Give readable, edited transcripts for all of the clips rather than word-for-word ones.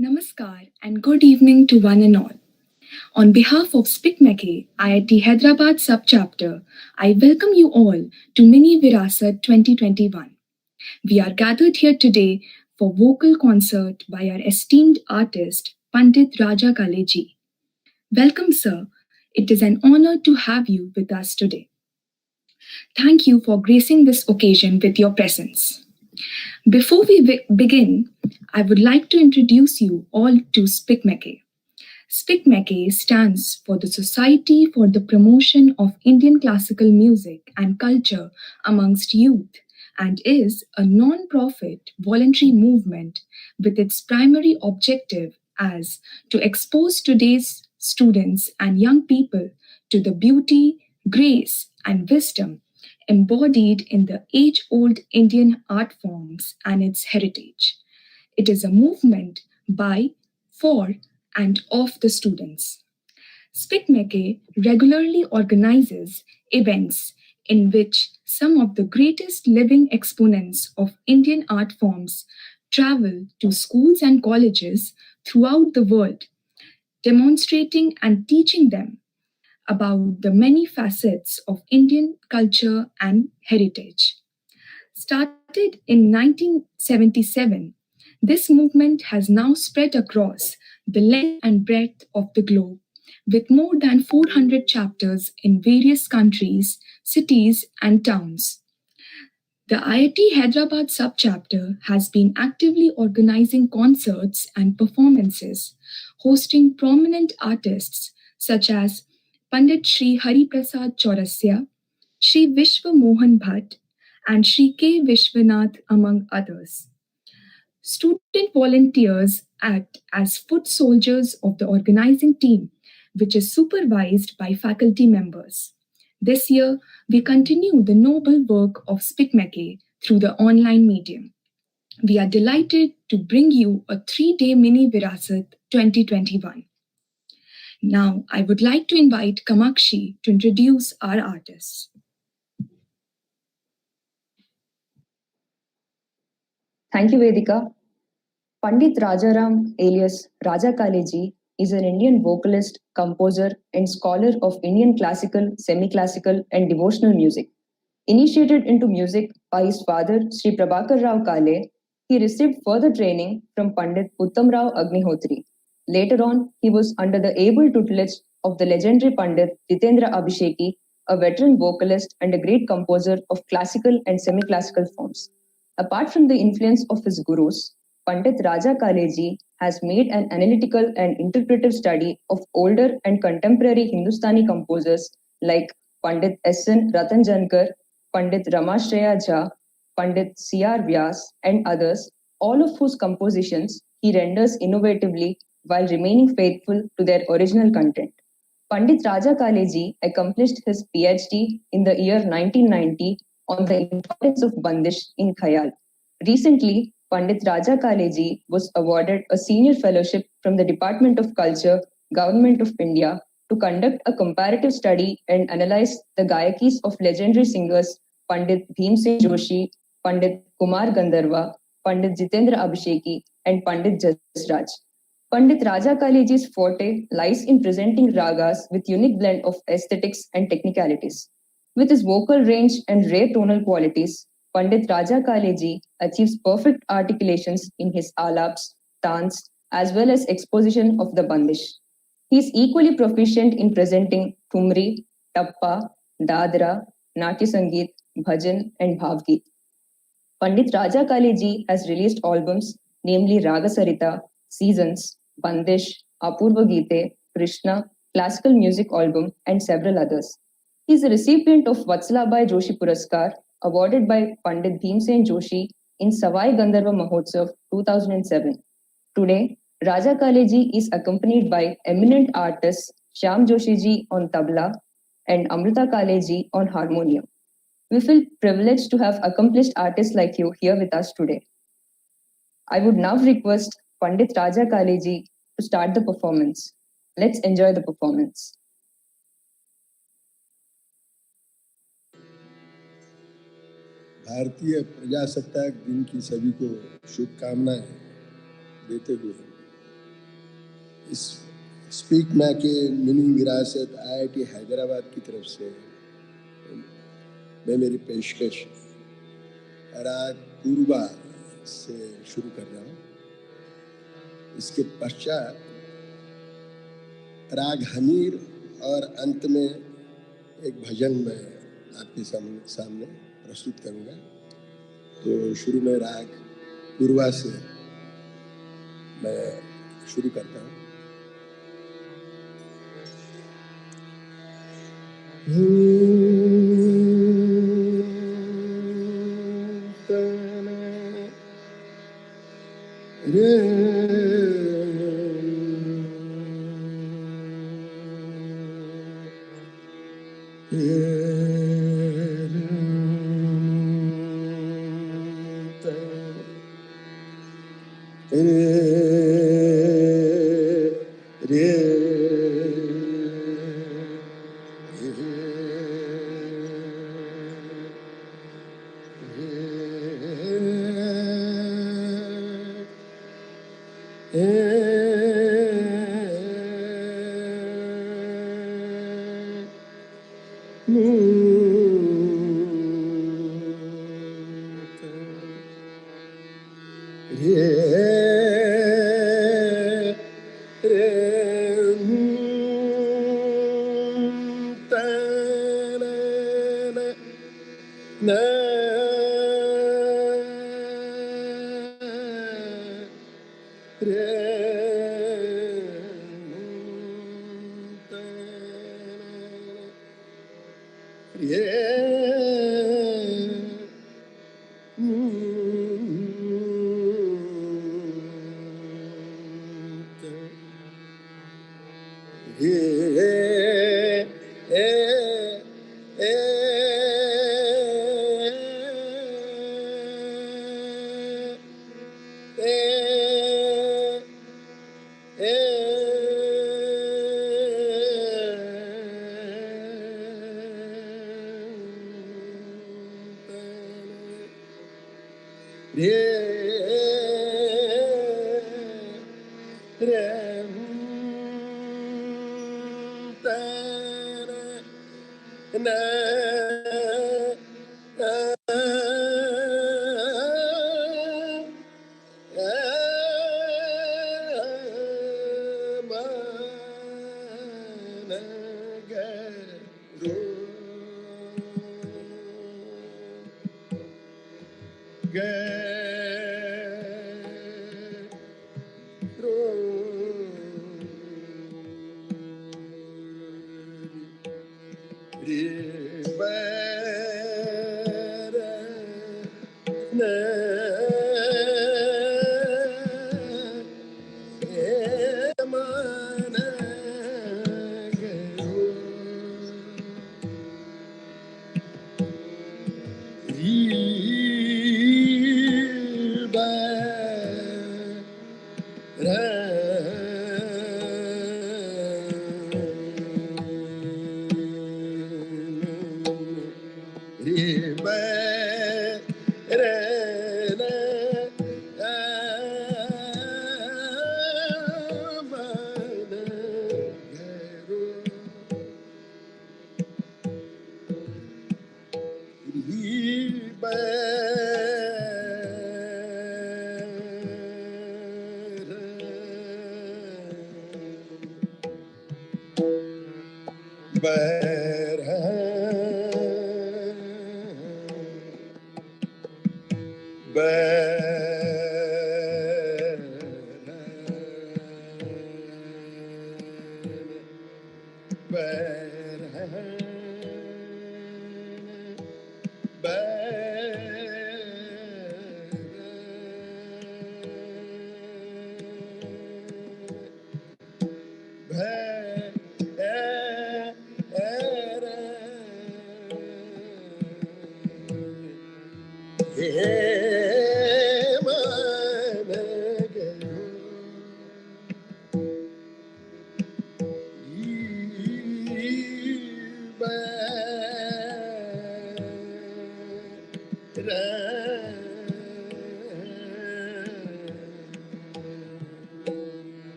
Namaskar and good evening to one and all. On behalf of SPICMECE, IIT Hyderabad Subchapter, I welcome you all to Mini Virasat 2021. We are gathered here today for vocal concert by our esteemed artist Pandit Raja Kaleji. Welcome, sir. It is an honor to have you with us today. Thank you for gracing this occasion with your presence. Before we begin, I would like to introduce you all to SPICMECE. SPICMECE stands for the Society for the Promotion of Indian Classical Music and Culture amongst Youth and is a non-profit voluntary movement with its primary objective as to expose today's students and young people to the beauty, grace, and wisdom embodied in the age-old Indian art forms and its heritage. It is a movement by, for, and of the students. SPICMECE regularly organizes events in which some of the greatest living exponents of Indian art forms travel to schools and colleges throughout the world, demonstrating and teaching them about the many facets of Indian culture and heritage. Started in 1977, this movement has now spread across the length and breadth of the globe, with more than 400 chapters in various countries, cities, and towns. The IIT Hyderabad subchapter has been actively organizing concerts and performances, hosting prominent artists such as Pandit Sri Hari Prasad Chaurasya, Sri Vishwa Mohan Bhatt, and Sri K. Vishwanath, among others. Student volunteers act as foot soldiers of the organizing team, which is supervised by faculty members. This year, we continue the noble work of SPICMECE through the online medium. We are delighted to bring you a 3-day mini Virasat 2021. Now, I would like to invite Kamakshi to introduce our artists. Thank you, Vedika. Pandit Rajaram alias Raja Kaleji is an Indian vocalist, composer, and scholar of Indian classical, semi-classical, and devotional music. Initiated into music by his father, Sri Prabhakar Rao Kale, he received further training from Pandit Uttam Rao Agnihotri. Later on, he was under the able tutelage of the legendary Pandit Jitendra Abhisheki, a veteran vocalist and a great composer of classical and semi-classical forms. Apart from the influence of his gurus, Pandit Raja Kaleji has made an analytical and interpretive study of older and contemporary Hindustani composers like Pandit S.N. Ratanjankar, Pandit Ramashreya Jha, Pandit C.R. Vyas, and others, all of whose compositions he renders innovatively while remaining faithful to their original content. Pandit Raja Kaleji accomplished his PhD in the year 1990 on the importance of Bandish in Khayal. Recently, Pandit Raja Kaleji was awarded a senior fellowship from the Department of Culture, Government of India, to conduct a comparative study and analyze the Gayakis of legendary singers Pandit Bhimsen Joshi, Pandit Kumar Gandharva, Pandit Jitendra Abhisheki, and Pandit Jasraj. Pandit Raja Kaleji's forte lies in presenting ragas with unique blend of aesthetics and technicalities. With his vocal range and rare tonal qualities, Pandit Raja Kaleji achieves perfect articulations in his alaps, tans, as well as exposition of the bandish. He is equally proficient in presenting thumri, tappa, dadra, natya sangeet, bhajan, and bhavgeet. Pandit Raja Kaleji has released albums, namely Raga Sarita, Seasons, Bandish, Apurva Gite, Krishna, Classical Music Album, and several others. He is a recipient of Vatsalabai Joshi Puraskar, awarded by Pandit Bhimsen Joshi in Savai Gandharva Mahotsav 2007. Today, Raja Kaleji is accompanied by eminent artists Shyam Joshi ji on tabla and Amrita Kaleji on harmonium. We feel privileged to have accomplished artists like you here with us today. I would now request Pandit Raja Kaleji to start the performance. Let's enjoy the performance. भारतीय प्रजासत्ताक दिन की सभी को शुभकामनाएं देते हुए इस स्पीक मैक के मिनी विरासत IIT हैदराबाद की तरफ से मैं मेरी पेशकश राग पूर्वा से शुरू कर रहा हूँ। इसके पश्चात राग हमीर और अंत में एक भजन मैं आपके सामने प्रस्तुत करूँगा। तो शुरू में राग पूर्वा से मैं शुरू करता हूँ।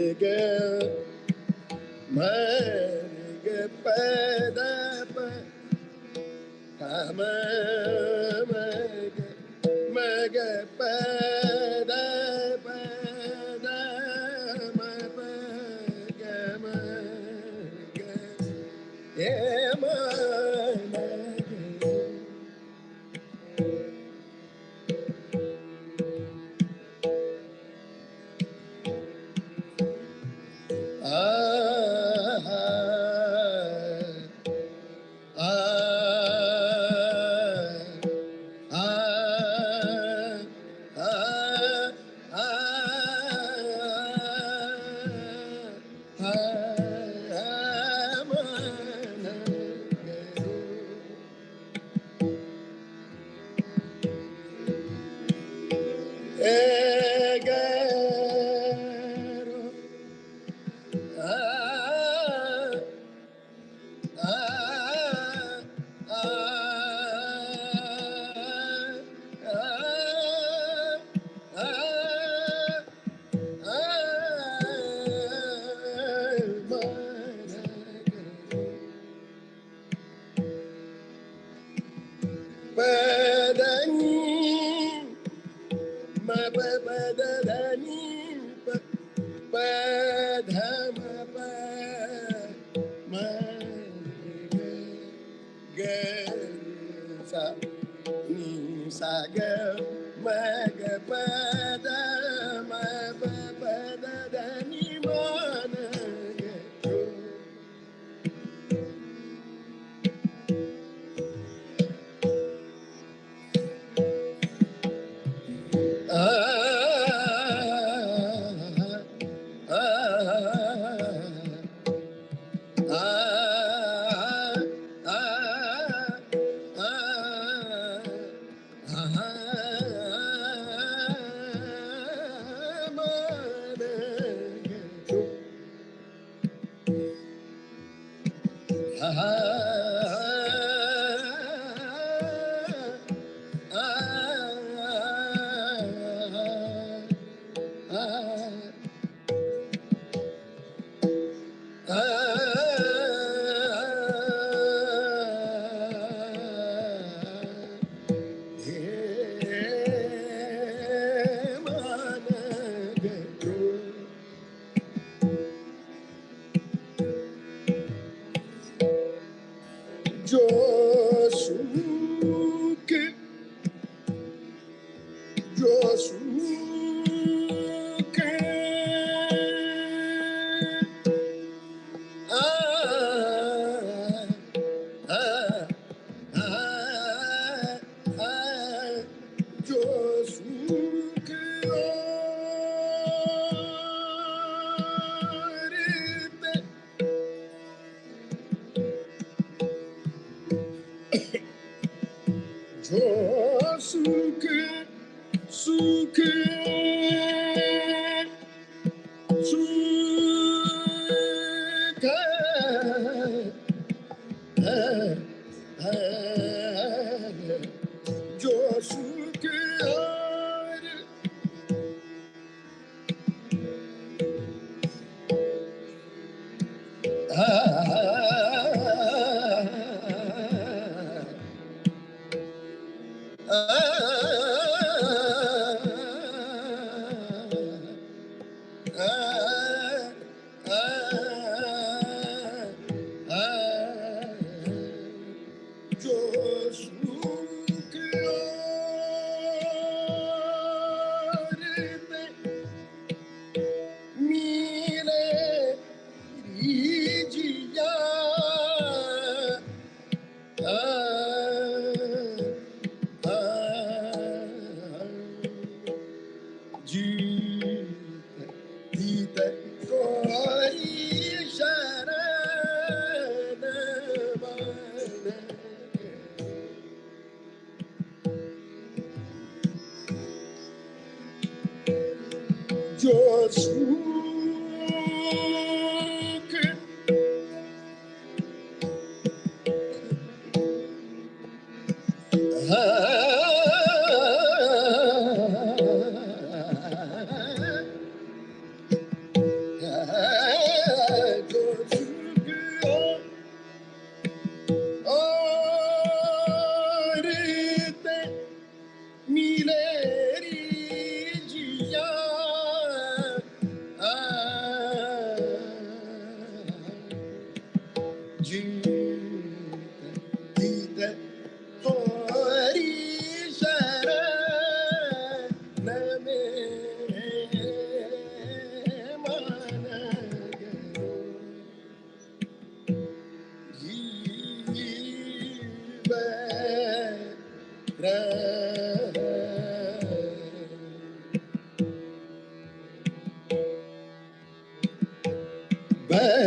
गे गे पैदा गे पैदा पैदा Berana,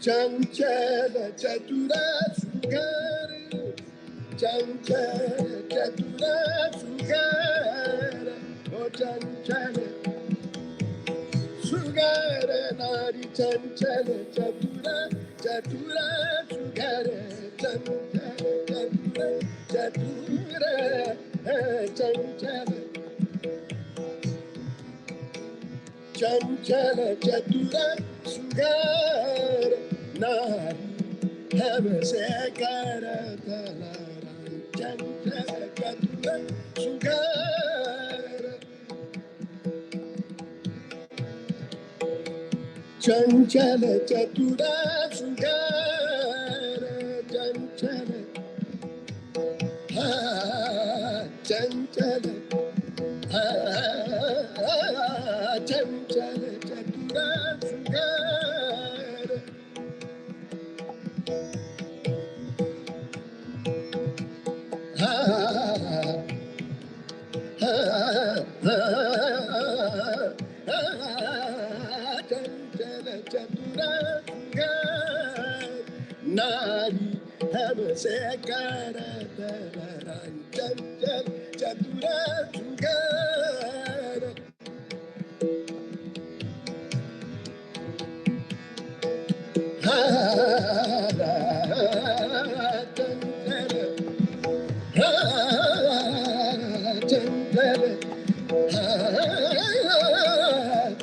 चंचल चतुर सुगर, चंचल चतुर सुगर, ओ चंचल सुगर नारी, चंचल चतुर चतुर सुगर, चंचल चतुर चतुर चंचल चंचल चतुर सुगर नारी हमसे करत लड़ाई चंचल चतुर सुगर चंचल चतुर सुगर चंचल चंचल चंचल चतुर सुगर चंचल चतुर सुगर नारी हमसे करत लड़ाई चंचल चतुर सुगर चंचल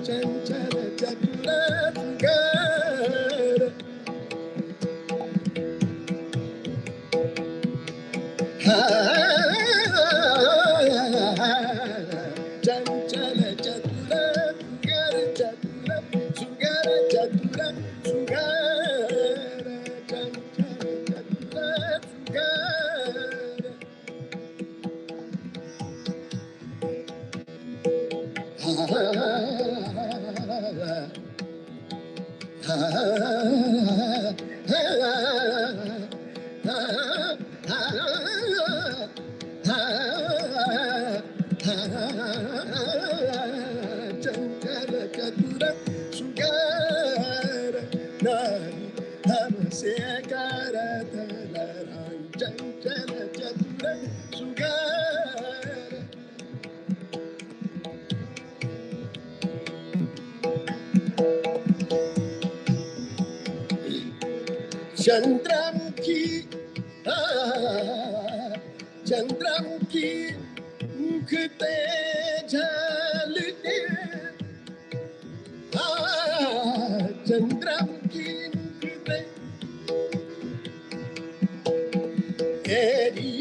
चंचल चतुर सुगर चंचल चतुर सुगर चतुर सुगर चतुर सुगर चंचल चतुर सुगर चंचल चतुर सुगर नारी हमसे करत लड़ाई चंचल चतुर सुगर चंद्रमुखी चंद्रमुखी मुख ते झलके चंद्रमुखी मुख ते तेरी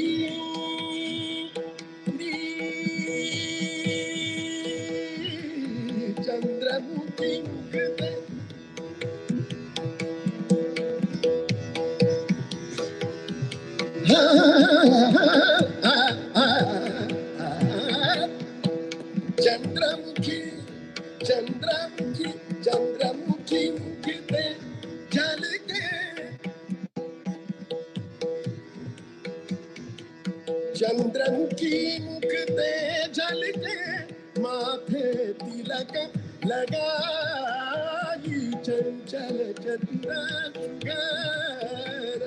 चंद्रमुखी मुख ते चंद्रमुखी चंद्रमुखी चंद्रमुखी मुख पे झलके चंद्रमुखी मुख पे झलके माथे तिलक लगाई चंचल चतुर सुगर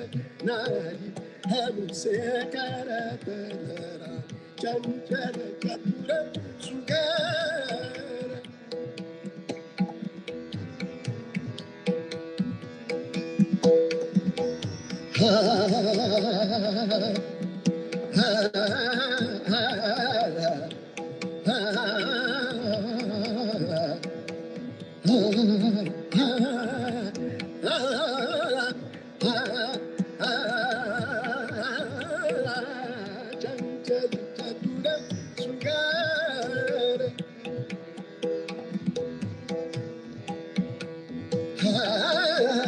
नारी हमसे करत लड़ाई चंचल चतुर सुगर चंचल चतुर सुगर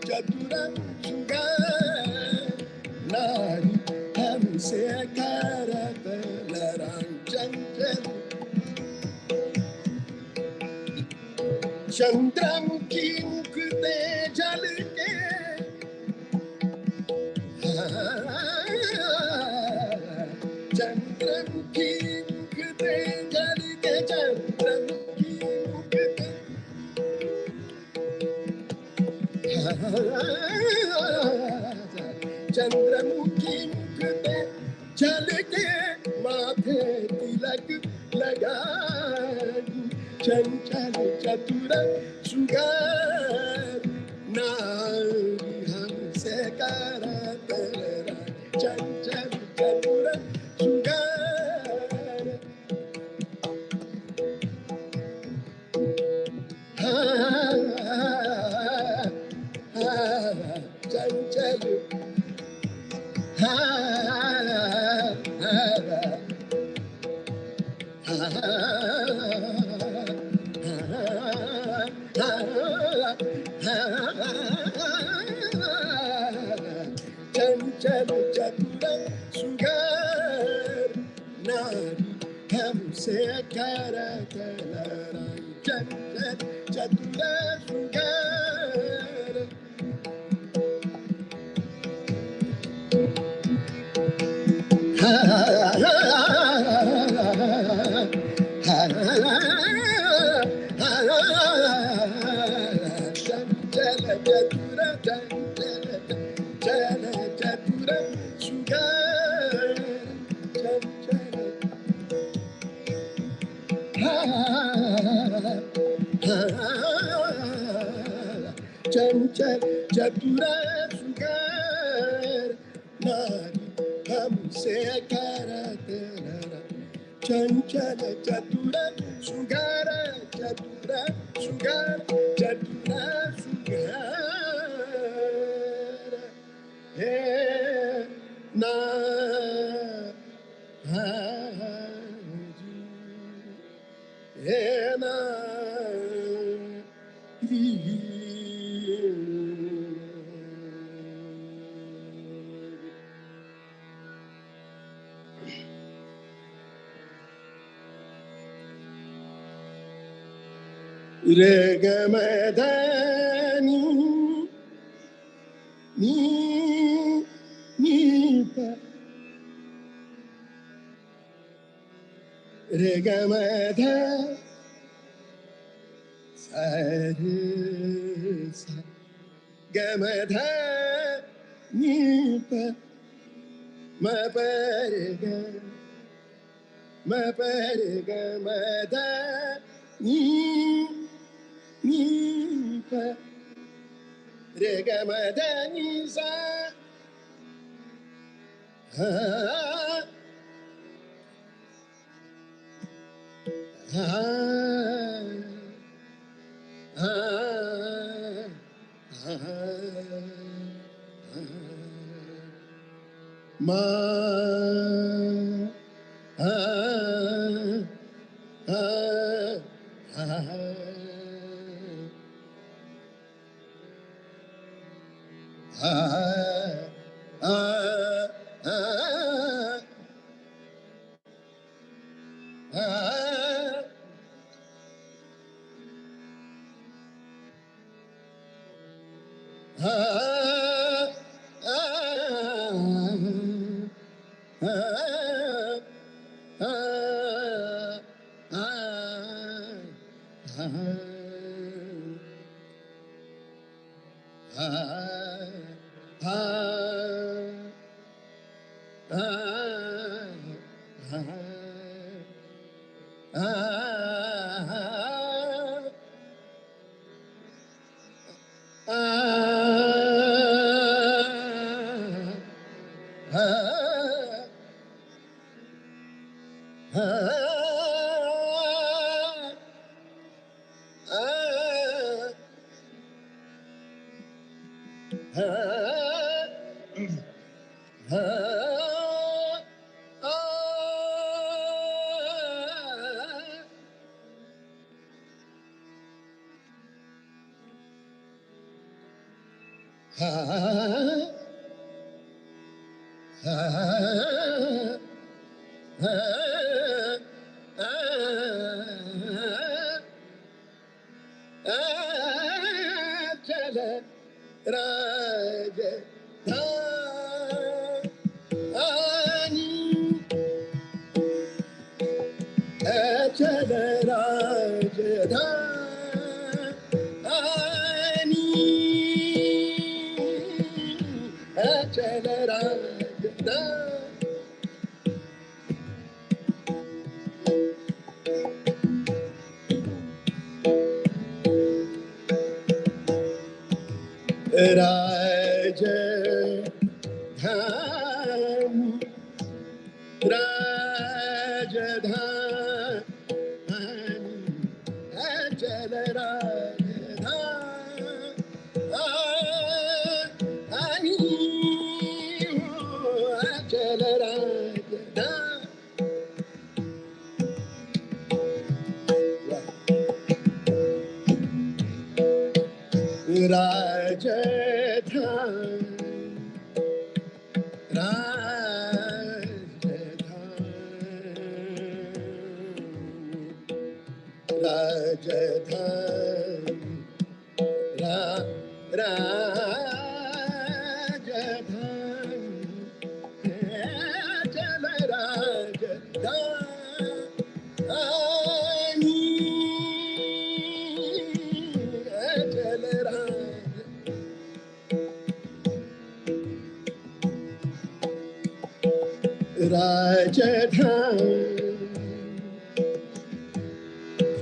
चतुर सुगर नारी हमसे करत लड़ाई चंचल चंद्रमुखी मुख ते झलके चंद्रमुखी मुख ते झलके चंद्रमुखी मुख ते चंद्रमुखी मुख ते झलके माथे तिलक लगाई चंचल चतुर सुगर नारी हमसे करत राय चंचल चतुर सुगर चंचल चंचल चतुर सुगर नारी हमसे करत लड़ाई चंचल चतुर सुगर चंचल चतुर चंचल चतुर सुगर चंचल चंचल चतुर सुगर नारी हमसे करत लड़ाई चंचल चतुर सुगर चतुर सुगर चतुर सुगर हे ना हे ना रे ग म ध नि नि प रे ग म ध सा रे सा ग म ध नि प म प रे ग म प रे ग म ध नि प रे ग म ध नि सा ha ha ha ma ha ha चल राज धानी चल राज धानी चल राज धानी राजधानी राजधानी अचल राजधानी हो अचल राजधानी राजधानी राजधानी अचल राजधानी अचल राजधानी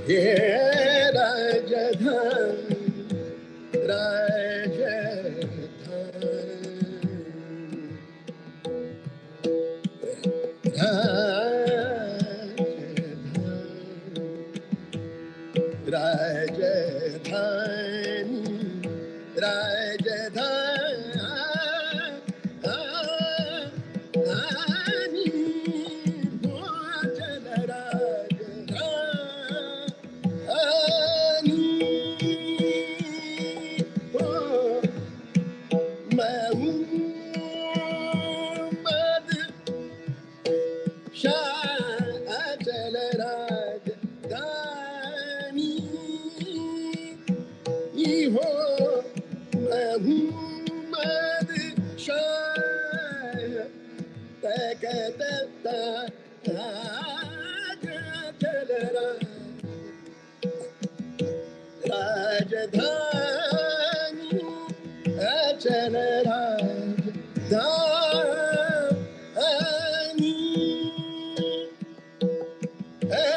ये राजधानी राजधानी अचल राजधानी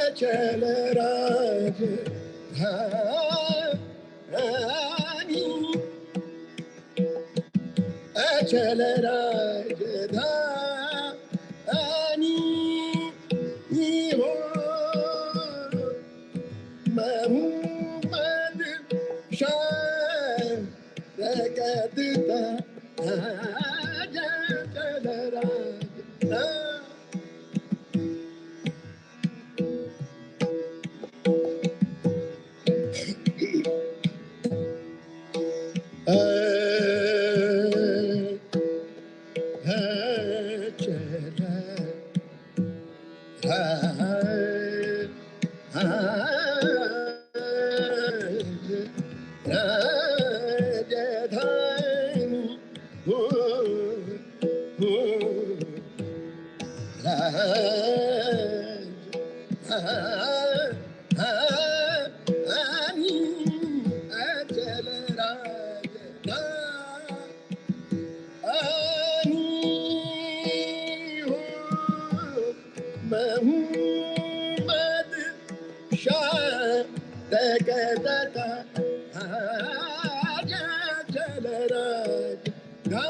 अचल राजधानी अचल राजधानी हो मोहम्मद शाह रकतता अचल राजधानी हो राजधानी अचल राजधानी हो मोहम्मद शाह रकतता अचल राजधानी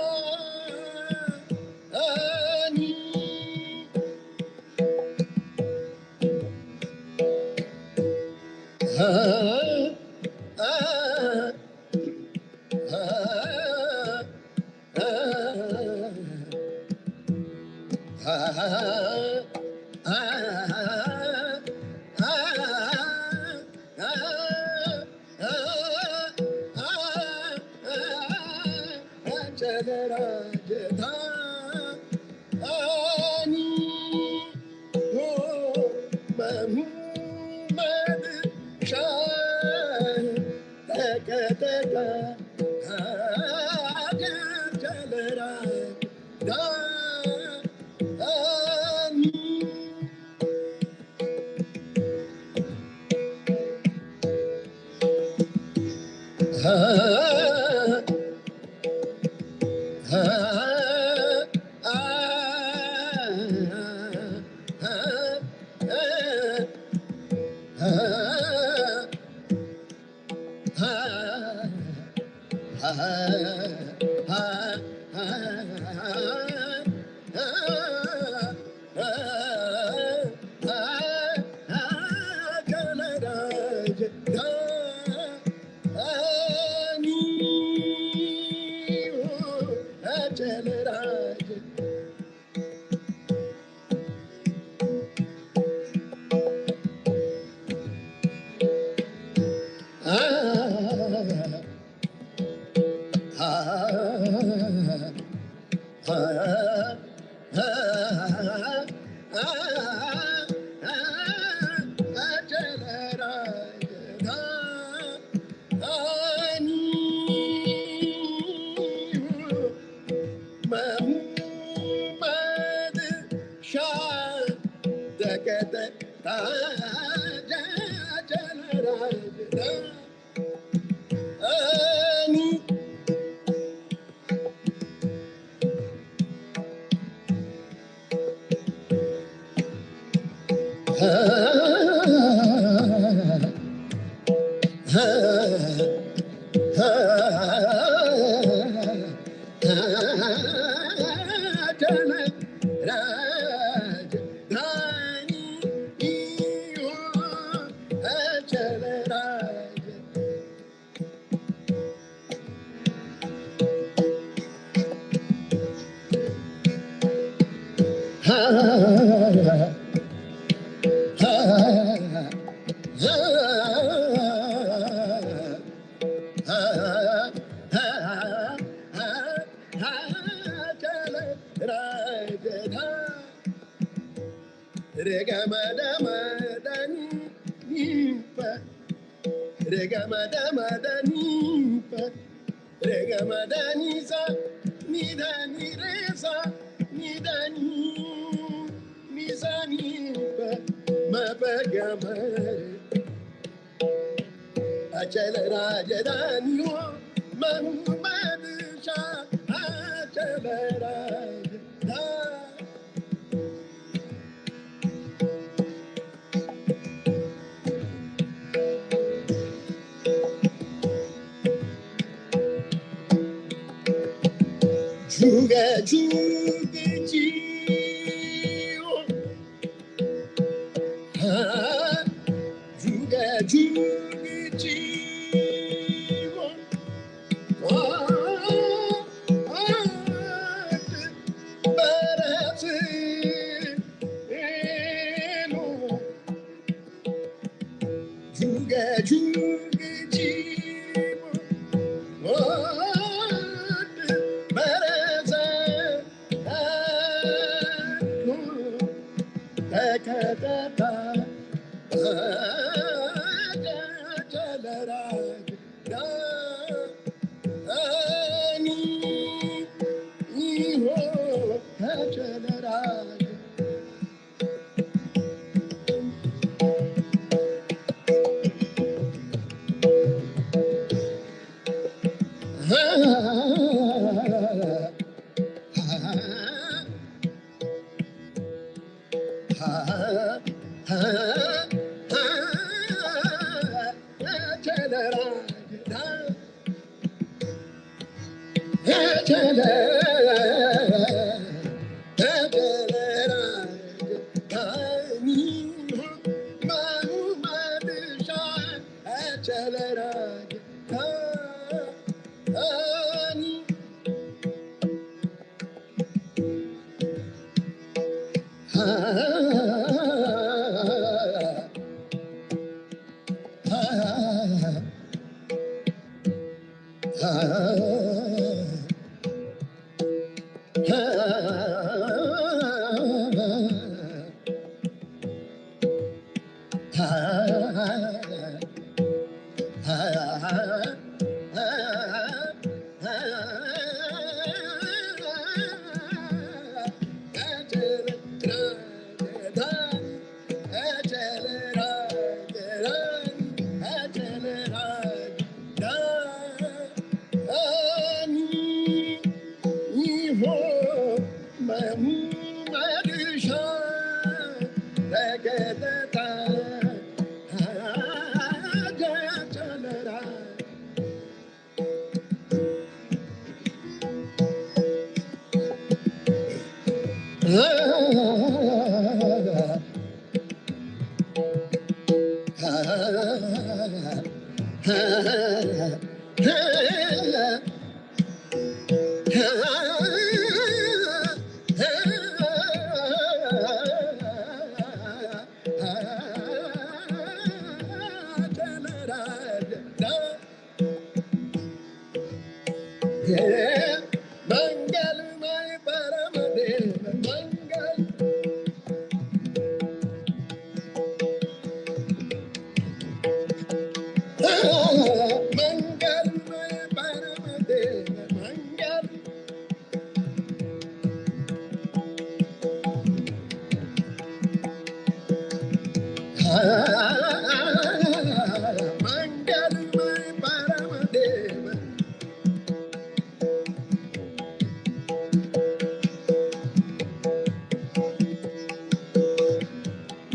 अचल राजधानी हो मोहम्मद शाह रकतता अचल राजधानी ha ha ha ha Chal Raj Dhani Chal Raj Mahmud Shah Jagat Raja Chal Rajdhani Regamadani nidani reza nidani nizani mapagamare Achal Rajdhani Mahmud Shah Achal Rajdhani Juga juga jiwa Juga juga jiwa Juga juga jiwa मंगलमय परम देव मंगल मंगलमय परम देव मंगल मंगलमय परम देव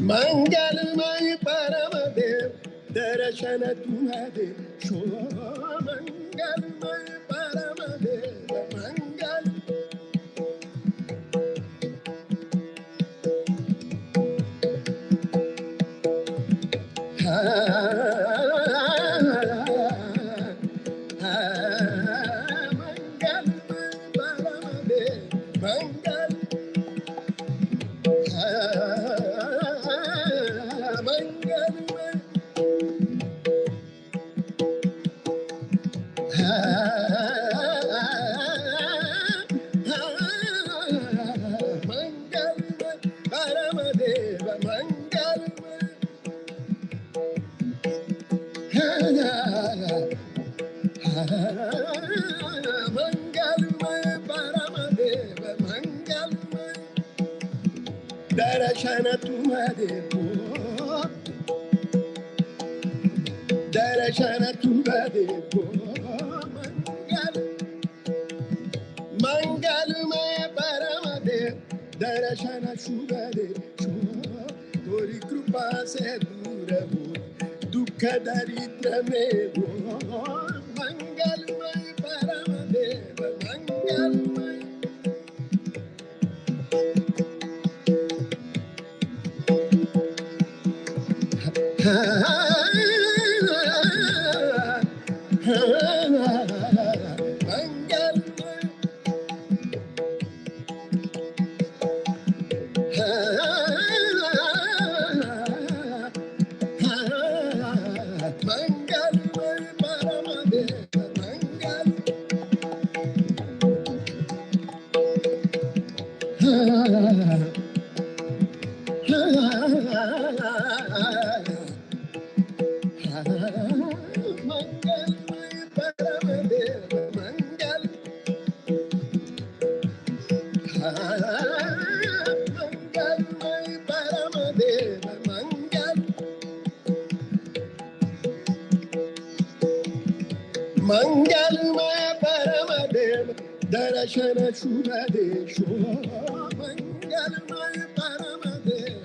मंगलमय परम देव दर्शन तुम्हारे show मंगलमय परम देव मंगल मंगलमय परम देव मंगल मंगलमय मंगलमय परम देव मंगलमय मंगलमय परम देव मंगलमय दर्शन तुम्हारे दर्शन तुम्हारे मंगल मंगलमय परम देव दर्शन शुभदे तोरी कृपा से दूर हो दुख दरिद्र में हो मंगलमय परम देव मंगलमय मंगलमय मंगलमय परम देव मंगल मंगलमय परम देव मंगल मंगलमय परम देव मंगल मंगलमय परम देव दर्शन शुभ देशो मंगलमय परम देव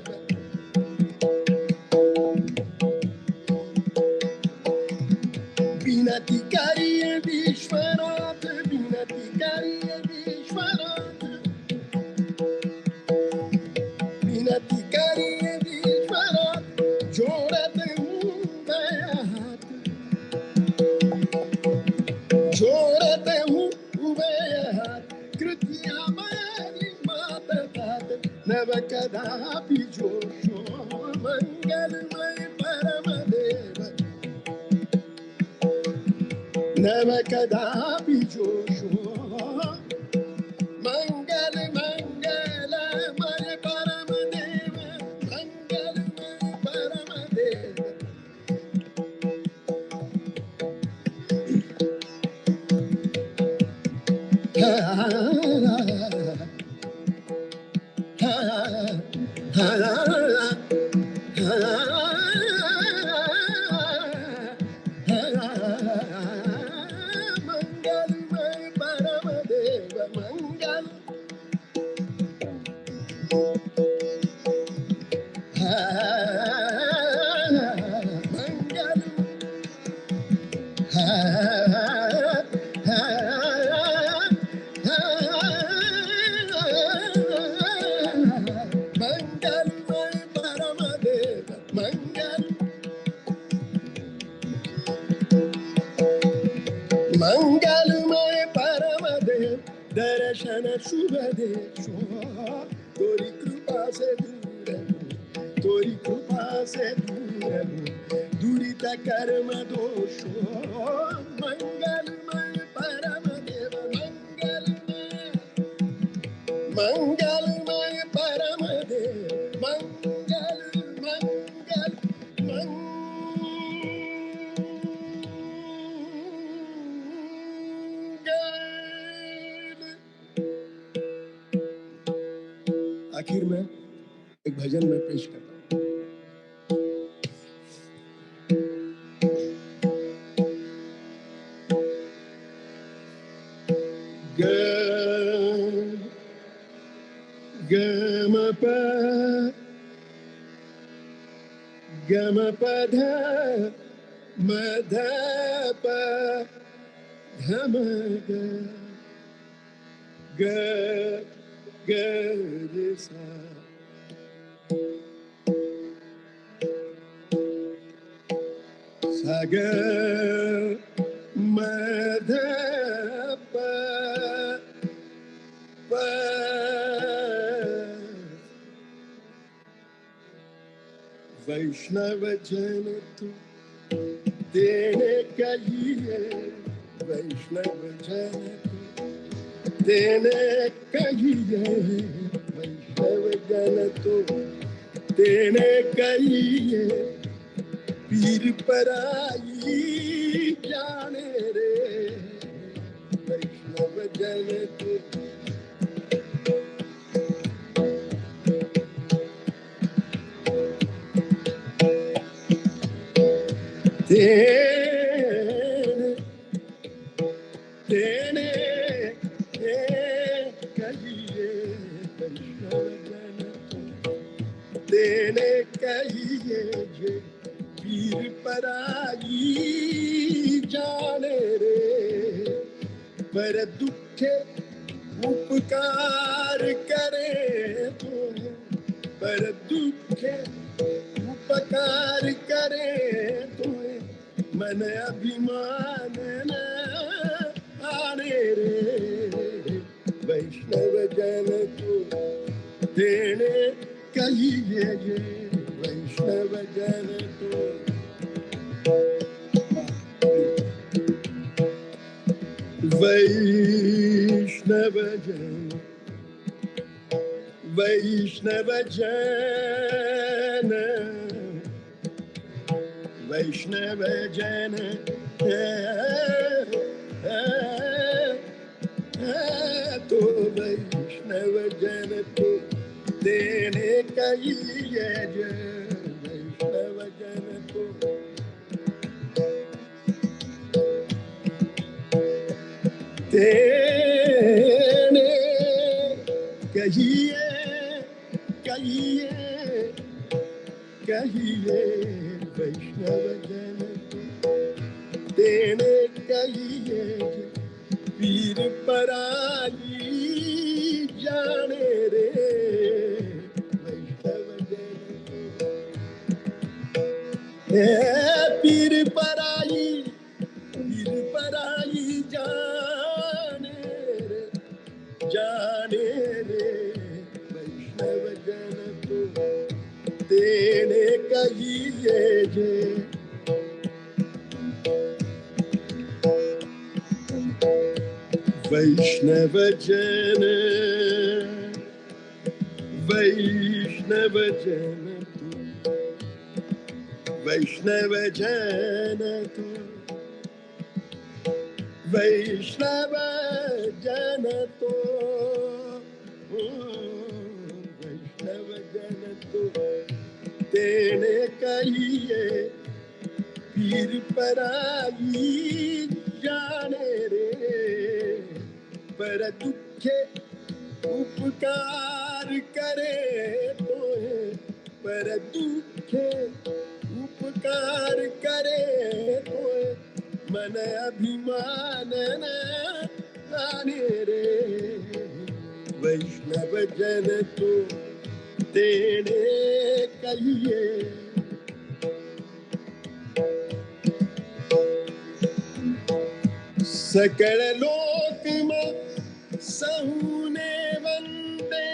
विनती करिए विश्वनाथ विनती करिए विश्वनाथ विनती करिए विश्वनाथ जोड़ते हूँ मैं हाथ जोड़ते हूँ मैं हाथ कृतियाँ मेरी मात तात नव कदापि जोशो मंगलमय परम देव नव कदापि जोशो मंगल मंगलमय परम देव मंगलमय परम देव मंगलमय परम देव मंगल मंगल मंगलमय परमदेव दर्शन शुभ दे तोरी कृपा से दूर तोरी कृपा से दूर दुरित कर्म दोषो मंगलमय परमदेव मंगलमय परमदेव मंगल मंगल आखिर में एक भजन में पेश करता हूँ। ग गम प ध म ध प ध म ग ग ग सा सा ग म ध प प वैष्णव जन तू तेने कहिए वैष्णव जन तू तेने कहिए वैष्णव जन तू तेने कहिए पीर पराई जाने रे वैष्णव जन तू तेने तेने कहिए वैष्णव जन तू तेने कहिए जे पीर पराई जाने रे पर दुखे उपकार करे तो पर दुखे उपकार करे तो मन अभिमान न आने रे वैष्णव जन को तेने कहिए ये वैष्णव जन को वैष्णव जन वैष्णव जन वैष्णव जन तो वैष्णव जन तो तेने कहिए जय वैष्णव जन तो तेने कहिए कहिए कहिए वैष्णव जन तो तेने कहिए पीर पराई जाने रे वैष्णव जन तो पीर पराई जाने रे वैष्णव जन तो तेने कहिए जे वैष्णव जन वैष्णव जन तो वैष्णव जन तो वैष्णव जन तो वैष्णव जन तो तेने कहिए पीर पराई जाने रे पर दुखे उपकार करे तो पर दुखे उपकार करे तो मन अभिमान न आने रे वैष्णव जन तो तेने कहिए सकल लोक में सहुने वंदे,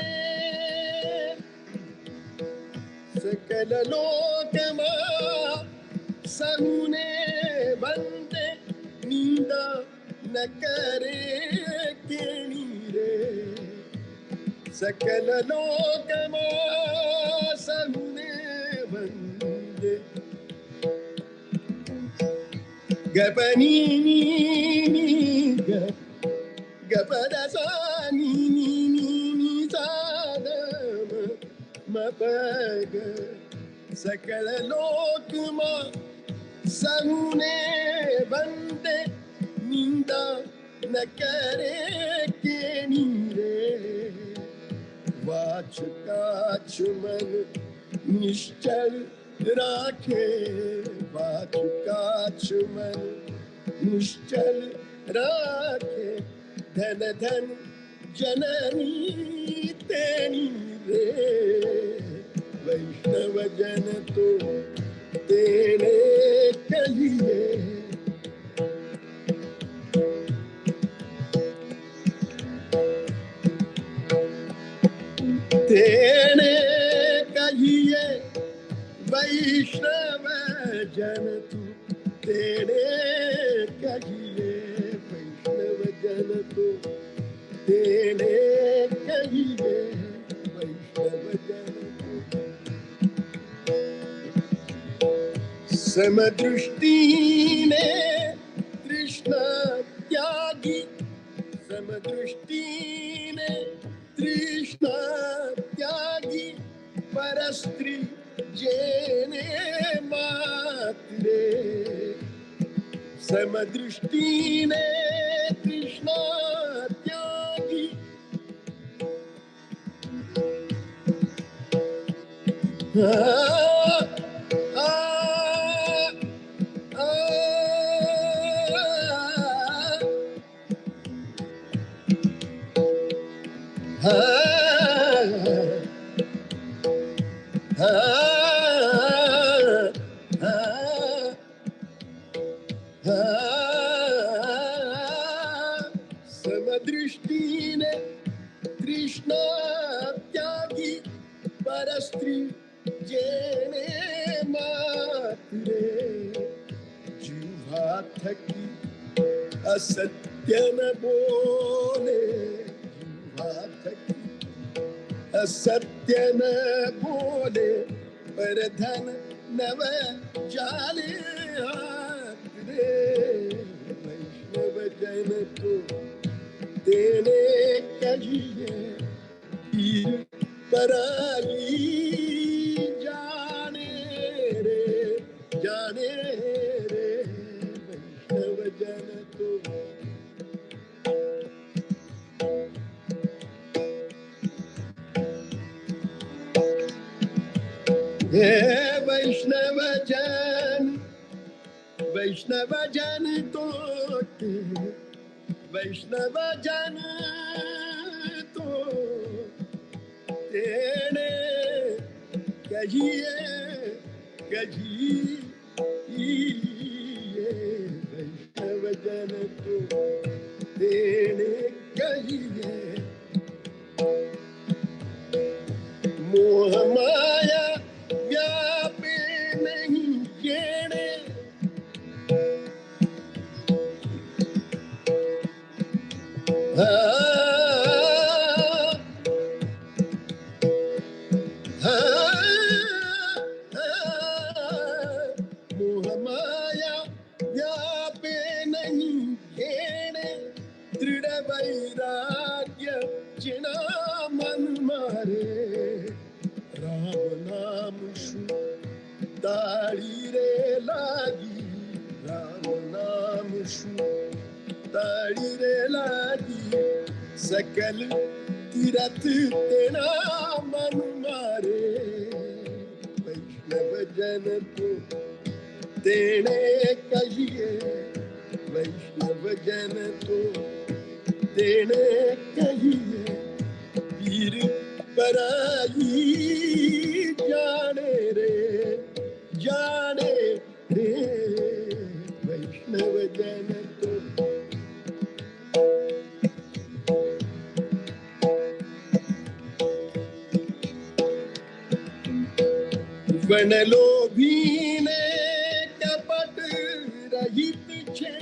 सकल लोक में सहुने वंदे, निंदा न करे केणी रे। सकल लोक में सहुने वंदे, गपनी नी नी ग, गपदसा नी नी नी नी सादम मपग। सकल लोक में सहुने वंदे, निंदा न करे केणी रे। वाच काच मन निश्चल राखे, वाच काच मन निश्चल राखे। धन धन जननी तेनी रे, वैष्णव जन तो तेरे कहिए। तेरे कहिए वैष्णव जन तू, तेरे कहिए वैष्णव जन तू, तेरे कहिए वैष्णव जन तू। समदृष्टि ने तृष्णा त्यागी, समदृष्टि ने तृष्णा त्यागी, परस्त्री जेने मात्रे। समदृष्टि ने तृष्णा त्यागी, समदृष्टि ने तृष्णा त्यागी, परस्त्री जेने मात्रे। जिह्वा थकी असत्य न बोले, जिह्वा थकी असत्य न बोले, पर धन नव जाले हाथ रे। वैष्णव जन को तेने कहिए, पीर पराई जाने रे, जाने रे। वैष्णव जन को हे वैष्णव जन, वैष्णव जन तो वैष्णव जन तो तेने कहिए कहिए। वैष्णव जन तो तेने कहिए। मोह माया व्यापे नहीं जेणे, मोह माया व्यापे नहीं घेणे। दृढ़ वैराग्य जिना मन मारे, राम नाम शु ताड़ी रे लागी, राम नाम शु ताड़ी रे लागी। सकल तीरथ तेना मन मारे, वैष्णव जन को तेने कहिए, वैष्णव जन को तेने कहिए। पीर पराई जाने रे, जाने रे। वैष्णव जन तो वनलोभीने कपट रहित छे,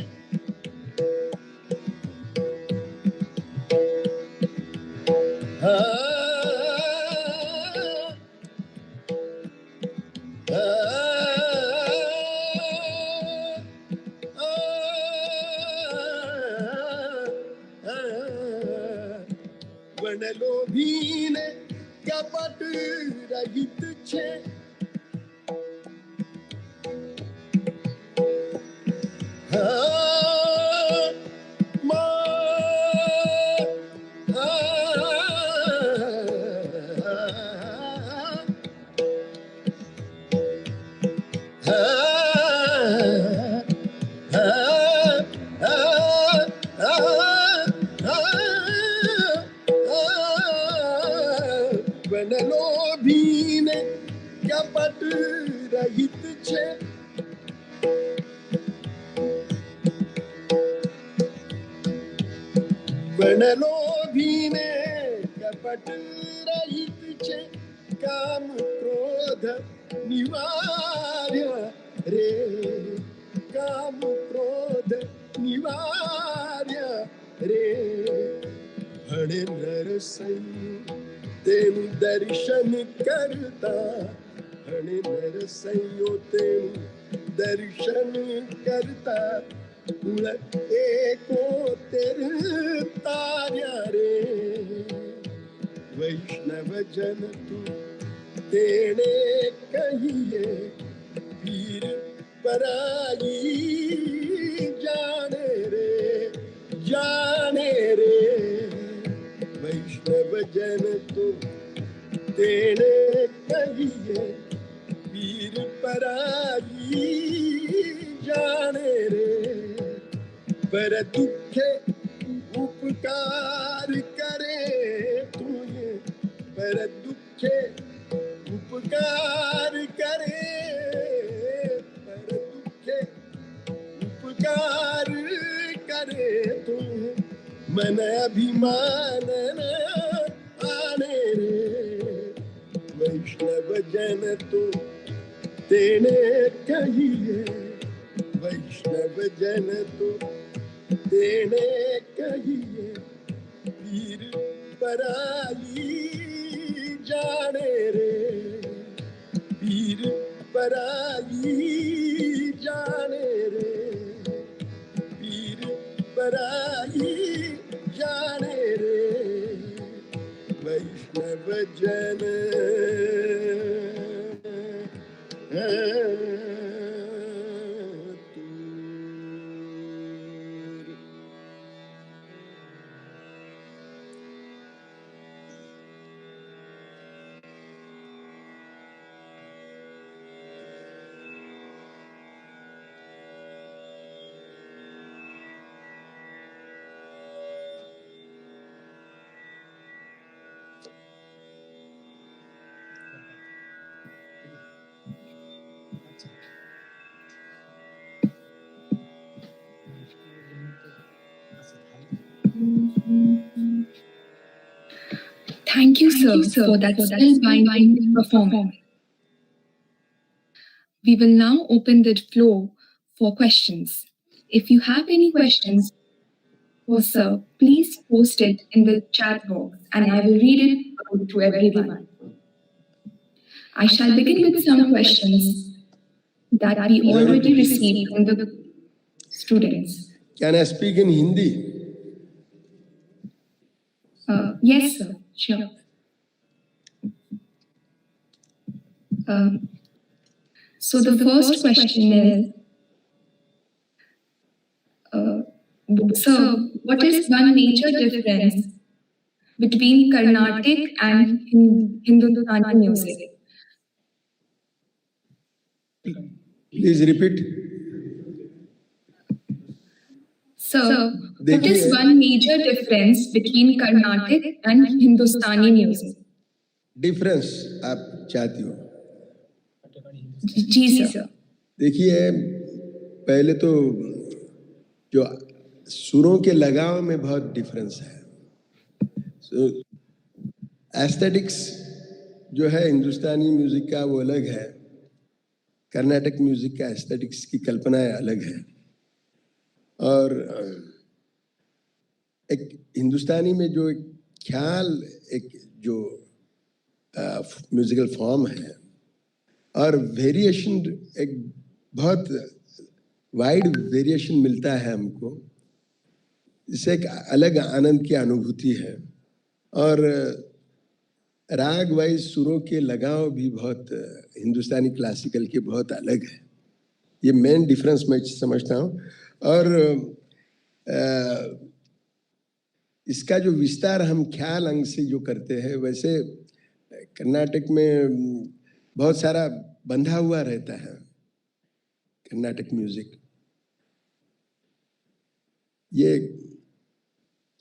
वनलोभीने कपट रहित छे, वनलोभीने कपट रहित छे, वनलोभीने कपट रहित छे, काम क्रोध निवार्य रे, काम क्रोध निवार्य रे, भणे नरसैयो तेनु दर्शन करता, भणे नरसैयो तेनु दर्शन करता, कुल एको तार्या रे, वैष्णव जन तू तेने कहिए, पीर पराई जाने रे, जाने रे, वैष्णव जन तू तेने कहिए, पीर पराई जाने रे, पर दुखे उपकार करे तुझे, पर दुखे उपकार करे, पर दुखे उपकार करे तुझे, मन अभिमान न आने रे, वैष्णव जन तो तेने कहिए, वैष्णव जन तो तेने कहिए, पीर पराई जाने रे, पीर पराई जाने रे, पीर पराई जाने रे, वैष्णव जन Thank you, sir, for that spellbinding performance. We will now open the floor for questions. If you have any questions for sir, please post it in the chat box and I will read it out to everyone. I shall begin with some questions that we already received from the students. Can I speak in Hindi? Yes, sir. Sure. So the first question is, sir, what is one major difference between Carnatic and Hindustani music? Please repeat. Sir, what is one major difference between Carnatic and Hindustani music? Difference आप चाहती हो? जी sir. देखिए, पहले तो जो सुरों के लगाव में बहुत डिफरेंस है. एस्थेटिक्स जो है हिंदुस्तानी म्यूजिक का वो अलग है कर्नाटक म्यूजिक का एस्थेटिक्स की कल्पनाएं अलग है। और एक हिंदुस्तानी में जो एक ख्याल, एक जो म्यूजिकल फॉर्म है और वेरिएशन, एक बहुत वाइड वेरिएशन मिलता है हमको, इससे एक अलग आनंद की अनुभूति है। और राग वाइज सुरों के लगाव भी बहुत हिंदुस्तानी क्लासिकल के बहुत अलग है। ये मेन डिफरेंस मैं समझता हूँ। और इसका जो विस्तार हम ख्याल अंग से जो करते हैं, वैसे कर्नाटक में बहुत सारा बंधा हुआ रहता है कर्नाटक म्यूजिक। ये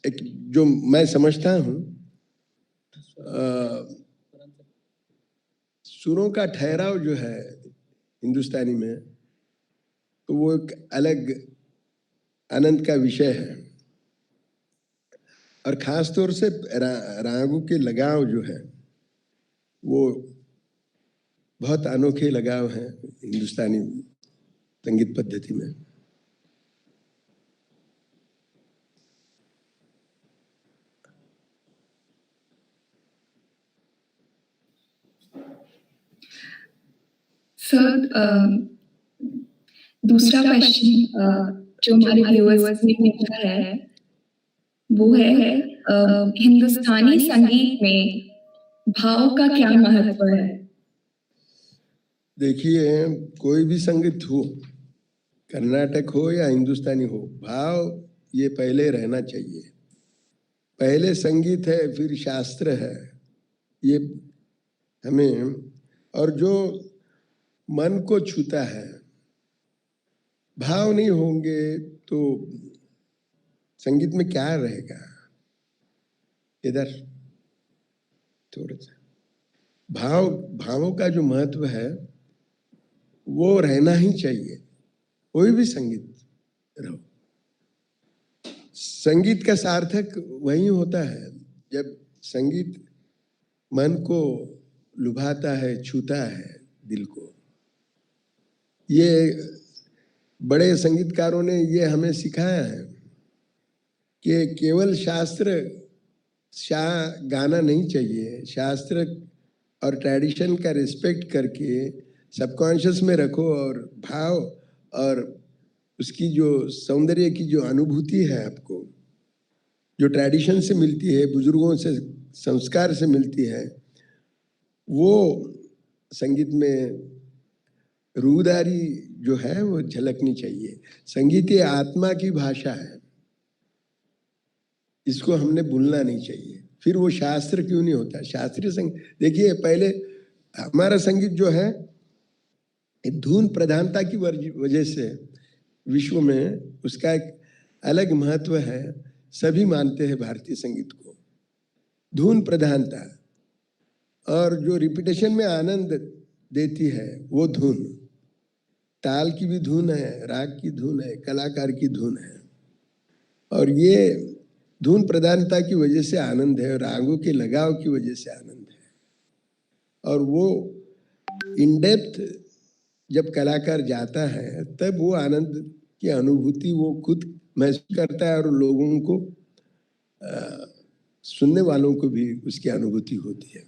एक जो मैं समझता हूँ, सुरों का ठहराव जो है हिंदुस्तानी में, तो वो एक अलग आनंद का विषय है। और खास तौर से रागों के लगाव जो है वो बहुत अनोखे लगाव हैं हिंदुस्तानी संगीत पद्धति में। सर, दूसरा क्वेश्चन जो हमारे व्यूअर्स ने पूछा है वो है हिंदुस्तानी संगीत में भाव का क्या महत्व है? देखिए, कोई भी संगीत हो, कर्नाटक हो या हिंदुस्तानी हो, भाव ये पहले रहना चाहिए। पहले संगीत है, फिर शास्त्र है। ये हमें, और जो मन को छूता है, भाव नहीं होंगे तो संगीत में क्या रहेगा। इधर थोड़ा सा भावों का जो महत्व है वो रहना ही चाहिए, कोई भी संगीत रहो। संगीत का सार्थक वही होता है जब संगीत मन को लुभाता है, छूता है दिल को। ये बड़े संगीतकारों ने ये हमें सिखाया है कि केवल शास्त्र गाना नहीं चाहिए। शास्त्र और ट्रेडिशन का रिस्पेक्ट करके सबकॉन्शियस में रखो, और भाव और उसकी जो सौंदर्य की जो अनुभूति है आपको, जो ट्रेडिशन से मिलती है, बुजुर्गों से संस्कार से मिलती है, वो संगीत में रूहदारी जो है वो झलकनी चाहिए। संगीत ये आत्मा की भाषा है, इसको हमने भूलना नहीं चाहिए। फिर वो शास्त्र क्यों नहीं होता, शास्त्रीय संगीत। देखिए, पहले हमारा संगीत जो है धुन प्रधानता की वजह से विश्व में उसका एक अलग महत्व है। सभी मानते हैं भारतीय संगीत को, धुन प्रधानता, और जो रिपीटेशन में आनंद देती है वो धुन। ताल की भी धुन है, राग की धुन है, कलाकार की धुन है, और ये धुन प्रधानता की वजह से आनंद है, और रागों के लगाव की वजह से आनंद है। और वो इन डेप्थ जब कलाकार जाता है तब वो आनंद की अनुभूति वो खुद महसूस करता है, और लोगों को सुनने वालों को भी उसकी अनुभूति होती है।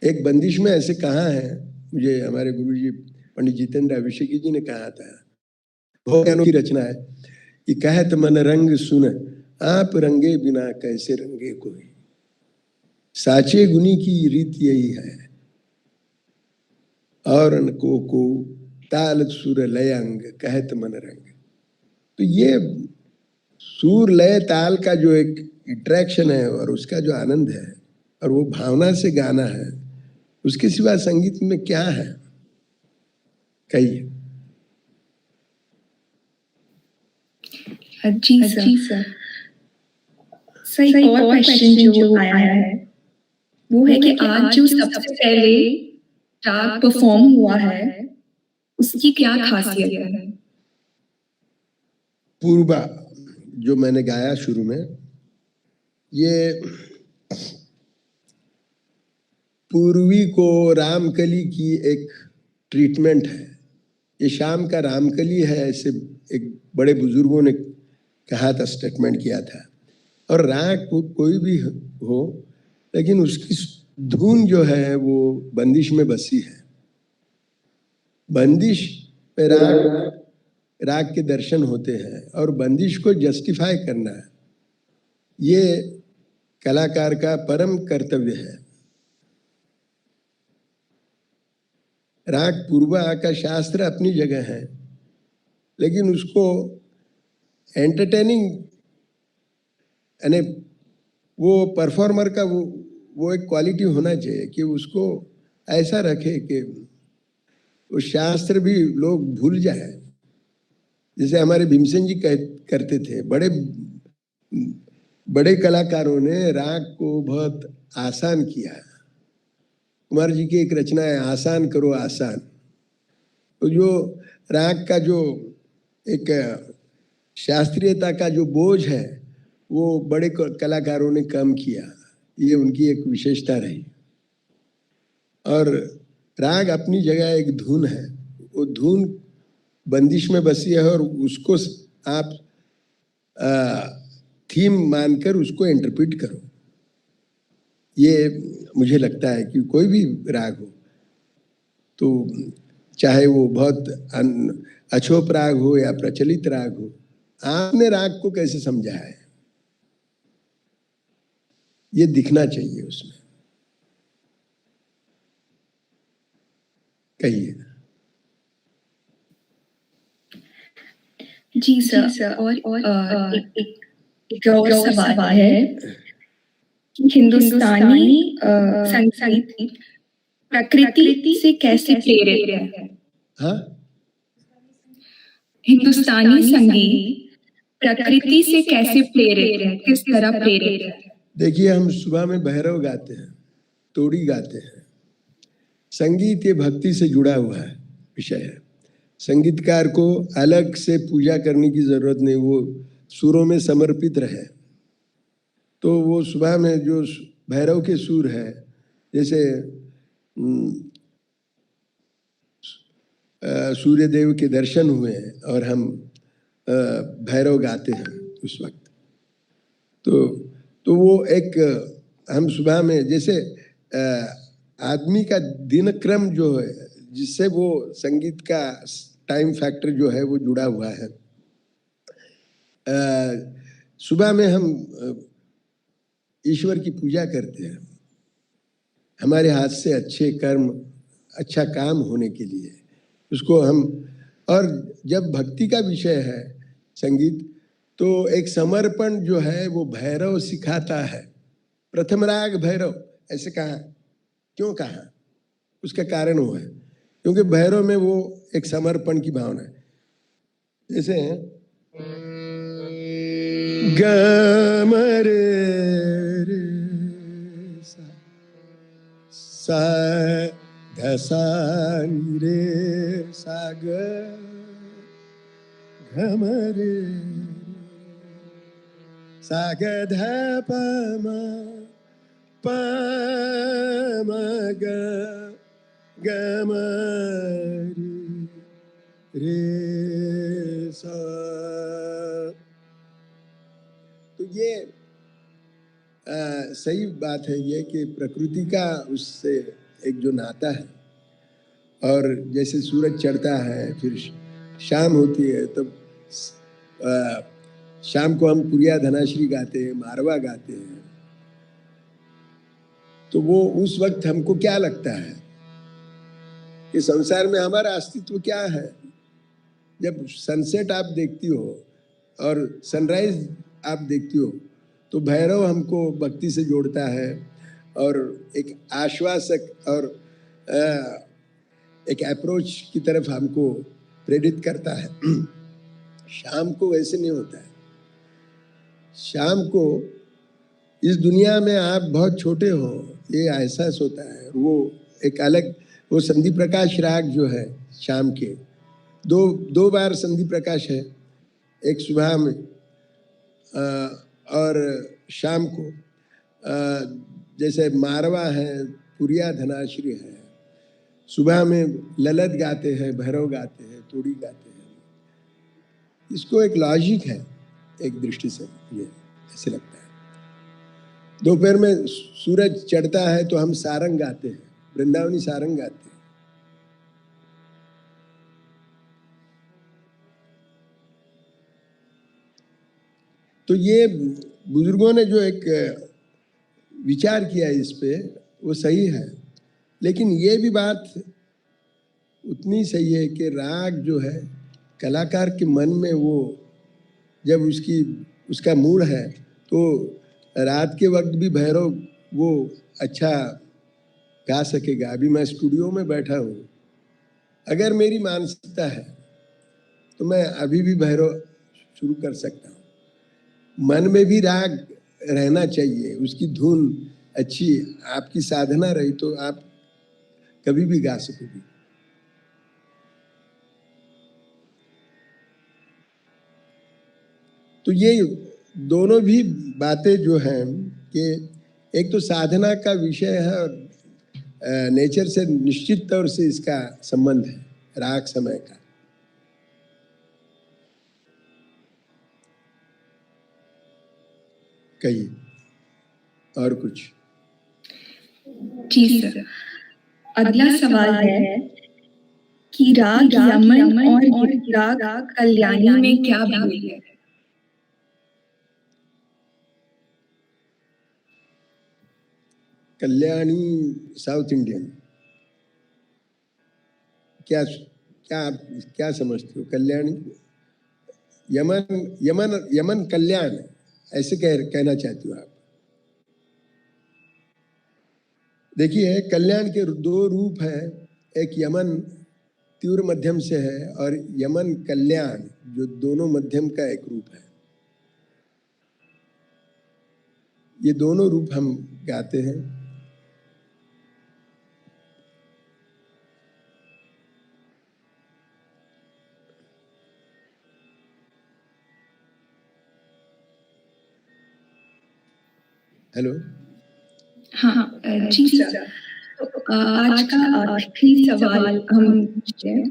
एक बंदिश में ऐसे कहा है, मुझे हमारे गुरुजी पंडित जितेंद्र अभिषेकी जी ने कहा था, बहुत अनोखी रचना है कि कहत मन रंग सुन आप रंगे बिना कैसे रंगे कोई, साचे गुनी की रीत यही है, और को ताल सुर लय अंग कहत मन रंग। तो ये सुर लय ताल का जो एक इंट्रैक्शन है और उसका जो आनंद है, और वो भावना से गाना है, उसके सिवा संगीत में क्या है, कहिए। जी सर। सर, एक और क्वेश्चन जो आया है वो है कि आज जो सबसे पहले राग परफॉर्म हुआ है उसकी क्या खासियत है? पूर्वा जो मैंने गाया शुरू में, ये पूर्वी को रामकली की एक ट्रीटमेंट है। ये शाम का रामकली है, ऐसे एक बड़े बुजुर्गों ने कहा था, स्टेटमेंट किया था। और राग कोई भी हो, लेकिन उसकी धुन जो है वो बंदिश में बसी है। बंदिश में राग के दर्शन होते हैं, और बंदिश को जस्टिफाई करना ये कलाकार का परम कर्तव्य है। राग पूर्वा का शास्त्र अपनी जगह है, लेकिन उसको एंटरटेनिंग, यानी वो परफॉर्मर का वो एक क्वालिटी होना चाहिए कि उसको ऐसा रखे कि वो शास्त्र भी लोग भूल जाए। जैसे हमारे भीमसेन जी करते थे। बड़े बड़े कलाकारों ने राग को बहुत आसान किया। कुमार जी की एक रचना है, आसान करो आसान। तो जो राग का जो एक शास्त्रीयता का जो बोझ है वो बड़े कलाकारों ने कम किया। ये उनकी एक विशेषता रही। और राग अपनी जगह एक धुन है, वो धुन बंदिश में बसी है, और उसको आप थीम मानकर उसको इंटरप्रेट करो। ये मुझे लगता है कि कोई भी राग हो, तो चाहे वो बहुत अछोप राग हो या प्रचलित राग हो, आपने राग को कैसे समझा है ये दिखना चाहिए उसमें। कहिए। जी सर, और एक और सवाल है कि हिंदुस्तानी संगीत प्रकृति से कैसे प्रेरित है? हाँ, हिंदुस्तानी संगीत प्रकृति से कैसे प्रेरित है, किस तरह प्रेरित है? देखिए, हम सुबह में भैरव गाते हैं, तोड़ी गाते हैं। संगीत ये भक्ति से जुड़ा हुआ है विषय है। संगीतकार को अलग से पूजा करने की जरूरत नहीं, वो सुरों में समर्पित रहे। तो वो सुबह में जो भैरव के सुर है, जैसे सूर्य देव के दर्शन हुए और हम भैरव गाते हैं उस वक्त, तो वो एक हम सुबह में जैसे आदमी का दिनक्रम जो है, जिससे वो संगीत का टाइम फैक्टर जो है वो जुड़ा हुआ है। सुबह में हम ईश्वर की पूजा करते हैं, हमारे हाथ से अच्छे कर्म, अच्छा काम होने के लिए उसको हम। और जब भक्ति का विषय है संगीत, तो एक समर्पण जो है वो भैरव सिखाता है। प्रथम राग भैरव ऐसे कहा, क्यों कहा? उसका कारण वो है क्योंकि भैरव में वो एक समर्पण की भावना है। जैसे गमरे सा धसा रे साग घमरे साग ध पम पम ग गमरी रे सा। तो ये सही बात है ये कि प्रकृति का उससे एक जो नाता है। और जैसे सूरज चढ़ता है फिर शाम होती है, तब शाम को हम पुरिया धनाश्री गाते हैं, मारवा गाते हैं। तो वो उस वक्त हमको क्या लगता है कि संसार में हमारा अस्तित्व क्या है? जब सनसेट आप देखती हो और सनराइज आप देखती हो, तो भैरव हमको भक्ति से जोड़ता है और एक आश्वासक और एक अप्रोच की तरफ हमको प्रेरित करता है। शाम को वैसे नहीं होता है। शाम को इस दुनिया में आप बहुत छोटे हो, ये एहसास होता है। वो एक अलग, वो संधि प्रकाश राग जो है शाम के, दो बार संधि प्रकाश है, एक सुबह में और शाम को। जैसे मारवा है, पुरिया धनाश्री है, सुबह में ललत गाते हैं, भैरव गाते हैं, तोड़ी गाते हैं। इसको एक लॉजिक है एक दृष्टि से, ये ऐसे लगता है। दोपहर में सूरज चढ़ता है तो हम सारंग गाते हैं, वृंदावनी सारंग गाते हैं। तो ये बुजुर्गों ने जो एक विचार किया इस पे, वो सही है। लेकिन ये भी बात उतनी सही है कि राग जो है कलाकार के मन में, वो जब उसका मूड है तो रात के वक्त भी भैरव वो अच्छा गा सकेगा। अभी मैं स्टूडियो में बैठा हूँ, अगर मेरी मानसिकता है तो मैं अभी भी भैरव शुरू कर सकता हूँ। मन में भी राग रहना चाहिए, उसकी धुन अच्छी, आपकी साधना रही तो आप कभी भी गा सकोगे। तो ये दोनों भी बातें जो हैं कि एक तो साधना का विषय है और नेचर से निश्चित तौर से इसका संबंध है, राग समय का। कहिए और कुछ। जी सर, अगला सवाल है कि राग यमन और राग कल्याणी में क्या भेद है? कल्याणी साउथ इंडियन, क्या क्या आप क्या समझते हो? कल्याणी यमन, यमन यमन कल्याण ऐसे कहना चाहती हो आप? देखिए, कल्याण के दो रूप हैं, एक यमन तीव्र मध्यम से है और यमन कल्याण जो दोनों मध्यम का एक रूप है। ये दोनों रूप हम गाते हैं। हेलो। हाँ जी सर, तो आज का आखिरी सवाल हम पूछते हैं।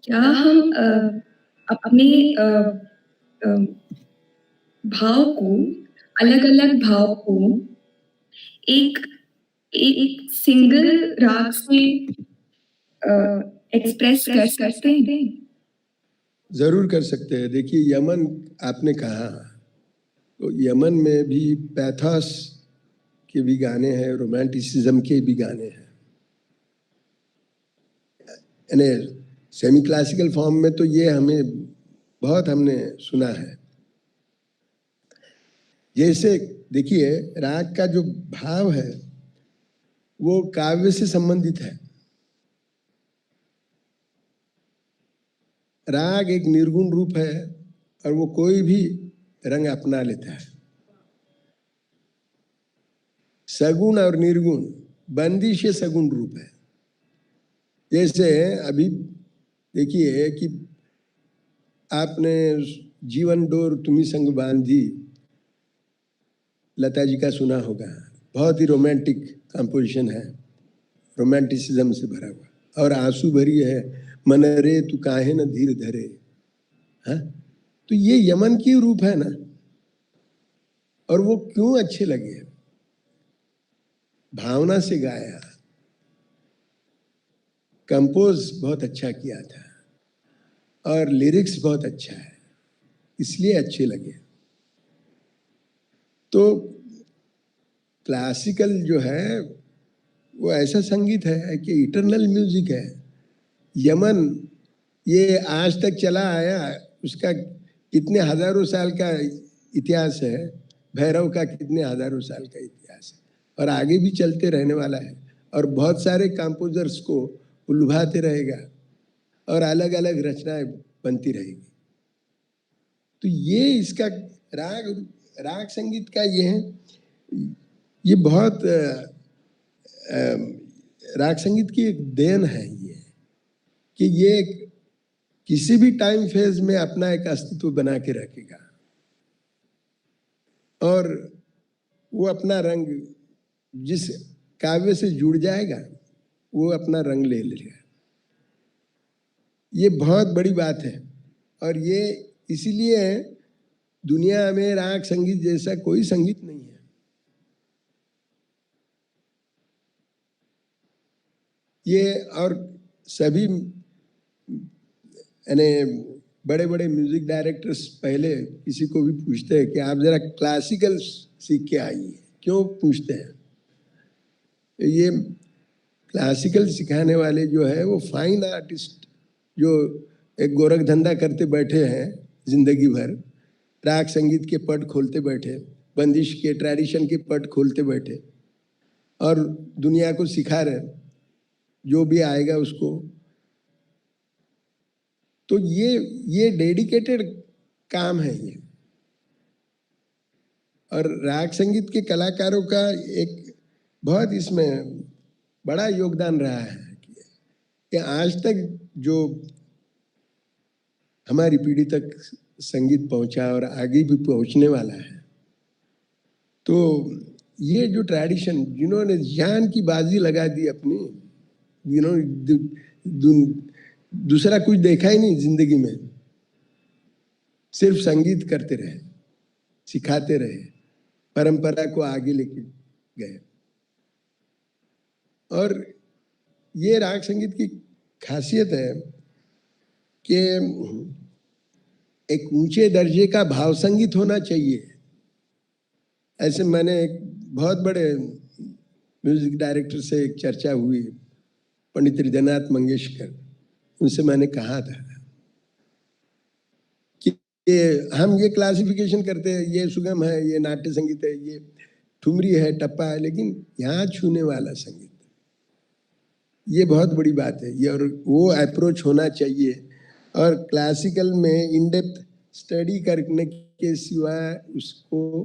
क्या हम अपने भाव को, अलग अलग भाव को एक एक सिंगल राग से एक्सप्रेस कर सकते हैं? जरूर कर सकते हैं। देखिए, यमन आपने कहा, तो यमन में भी पैथोस के भी गाने हैं, रोमांटिसिज्म के भी गाने हैं। यानी सेमी क्लासिकल फॉर्म में तो ये हमें बहुत हमने सुना है। जैसे देखिए, राग का जो भाव है वो काव्य से संबंधित है। राग एक निर्गुण रूप है और वो कोई भी रंग अपना लेता है। सगुण और निर्गुण बंदिश सगुण रूप है। जैसे अभी देखिए कि आपने जीवन डोर तुम्ही संग बांधी, लता जी का सुना होगा। बहुत ही रोमांटिक कंपोजिशन है, रोमांटिसिज्म से भरा हुआ। और आंसू भरी है, मन रे तू काहे न धीर धरे। हाँ, तो ये यमन की रूप है ना। और वो क्यों अच्छे लगे? भावना से गाया, कंपोज बहुत अच्छा किया था और लिरिक्स बहुत अच्छा है, इसलिए अच्छे लगे। तो क्लासिकल जो है वो ऐसा संगीत है कि इटरनल म्यूजिक है। यमन ये आज तक चला आया, उसका कितने हजारों साल का इतिहास है। भैरव का कितने हजारों साल का इतिहास है और आगे भी चलते रहने वाला है। और बहुत सारे कंपोजर्स को लुभाते रहेगा और अलग अलग रचनाएं बनती रहेगी। तो ये इसका राग संगीत का ये है, ये बहुत राग संगीत की एक देन है ये, कि ये किसी भी टाइम फेज में अपना एक अस्तित्व बना के रखेगा और वो अपना रंग जिस काव्य से जुड़ जाएगा वो अपना रंग ले लेगा। ये बहुत बड़ी बात है और ये इसीलिए दुनिया में राग संगीत जैसा कोई संगीत नहीं है। ये और सभी यानी बड़े बड़े म्यूजिक डायरेक्टर्स पहले किसी को भी पूछते हैं कि आप जरा क्लासिकल सीख के आइए, क्यों पूछते हैं? ये क्लासिकल सिखाने वाले जो है वो फाइन आर्टिस्ट जो एक गोरख धंधा करते बैठे हैं जिंदगी भर, राग संगीत के पट खोलते बैठे, बंदिश के ट्रेडिशन के पट खोलते बैठे और दुनिया को सिखा रहे, जो भी आएगा उसको। तो ये डेडिकेटेड काम है ये। और राग संगीत के कलाकारों का एक बहुत इसमें बड़ा योगदान रहा है कि आज तक जो हमारी पीढ़ी तक संगीत पहुंचा और आगे भी पहुंचने वाला है। तो ये जो ट्रेडिशन, जिन्होंने जान की बाजी लगा दी अपनी, दूसरा कुछ देखा ही नहीं जिंदगी में, सिर्फ संगीत करते रहे, सिखाते रहे, परंपरा को आगे लेके गए। और ये राग संगीत की खासियत है कि एक ऊंचे दर्जे का भाव संगीत होना चाहिए। ऐसे मैंने एक बहुत बड़े म्यूजिक डायरेक्टर से एक चर्चा हुई, पंडित हृदयनाथ मंगेशकर, उनसे मैंने कहा था कि हम ये क्लासिफिकेशन करते हैं, ये सुगम है, ये नाट्य संगीत है, ये ठुमरी है, टप्पा है, लेकिन यहाँ छूने वाला संगीत, ये बहुत बड़ी बात है ये। और वो अप्रोच होना चाहिए। और क्लासिकल में इन डेप्थ स्टडी करने के सिवा उसको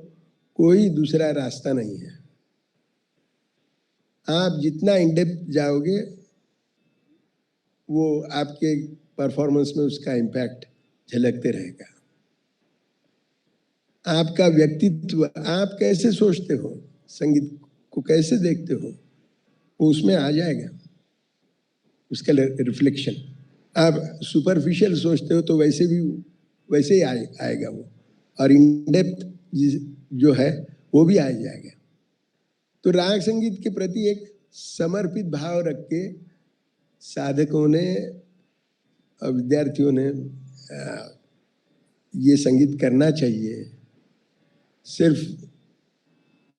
कोई दूसरा रास्ता नहीं है। आप जितना इन डेप्थ जाओगे वो आपके परफॉर्मेंस में उसका इम्पैक्ट झलकते रहेगा। आपका व्यक्तित्व, आप कैसे सोचते हो, संगीत को कैसे देखते हो, वो उसमें आ जाएगा, उसका रिफ्लेक्शन। आप सुपरफिशियल सोचते हो तो वैसे ही आएगा वो, और इन डेप्थ जो है वो भी आ जाएगा। तो राग संगीत के प्रति एक समर्पित भाव रख के साधकों ने और विद्यार्थियों ने ये संगीत करना चाहिए। सिर्फ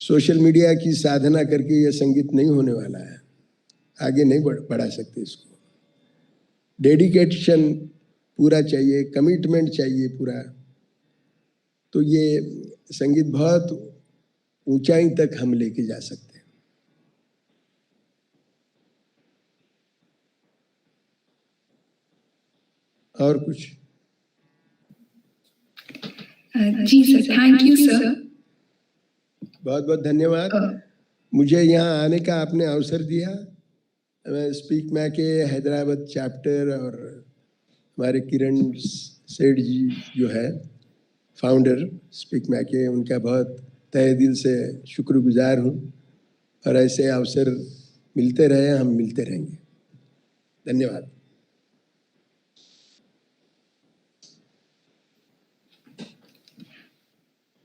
सोशल मीडिया की साधना करके ये संगीत नहीं होने वाला है, आगे नहीं बढ़ा सकते इसको। डेडिकेशन पूरा चाहिए, कमिटमेंट चाहिए पूरा। तो ये संगीत बहुत ऊंचाई तक हम लेके जा सकते हैं। और कुछ? जी सर, थैंक यू सर। बहुत बहुत धन्यवाद मुझे यहाँ आने का आपने अवसर दिया। मैं स्पीक मैके हैदराबाद चैप्टर और हमारे किरण सेठ जी जो है फाउंडर स्पीक मैके, उनका बहुत तहे दिल से शुक्रगुजार हूँ। और ऐसे अवसर मिलते रहे, हम मिलते रहेंगे। धन्यवाद।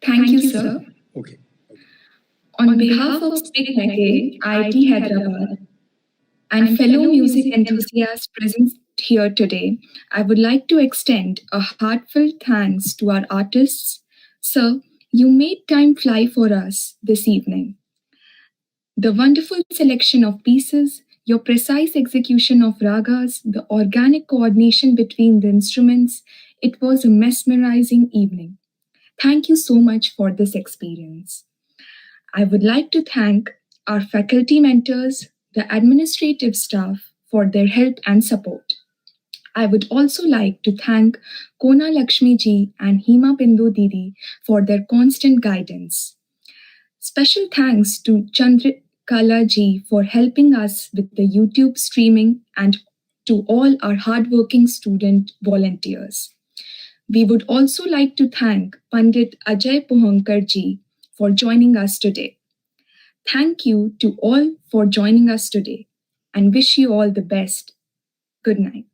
Thank you, sir. Okay. On behalf of Speak Mackay, IIT Hyderabad, and fellow music enthusiasts present here today, I would like to extend a heartfelt thanks to our artists. Sir, you made time fly for us this evening. The wonderful selection of pieces, your precise execution of ragas, the organic coordination between the instruments, it was a mesmerizing evening. Thank you so much for this experience. I would like to thank our faculty mentors, the administrative staff for their help and support. I would also like to thank Kona Lakshmi ji and Hima Bindu Didi for their constant guidance. Special thanks to Chandrakala ji for helping us with the YouTube streaming and to all our hardworking student volunteers. We would also like to thank Pandit Ajay Pohankar ji for joining us today. Thank you to all for joining us today. and wish you all the best. Good night.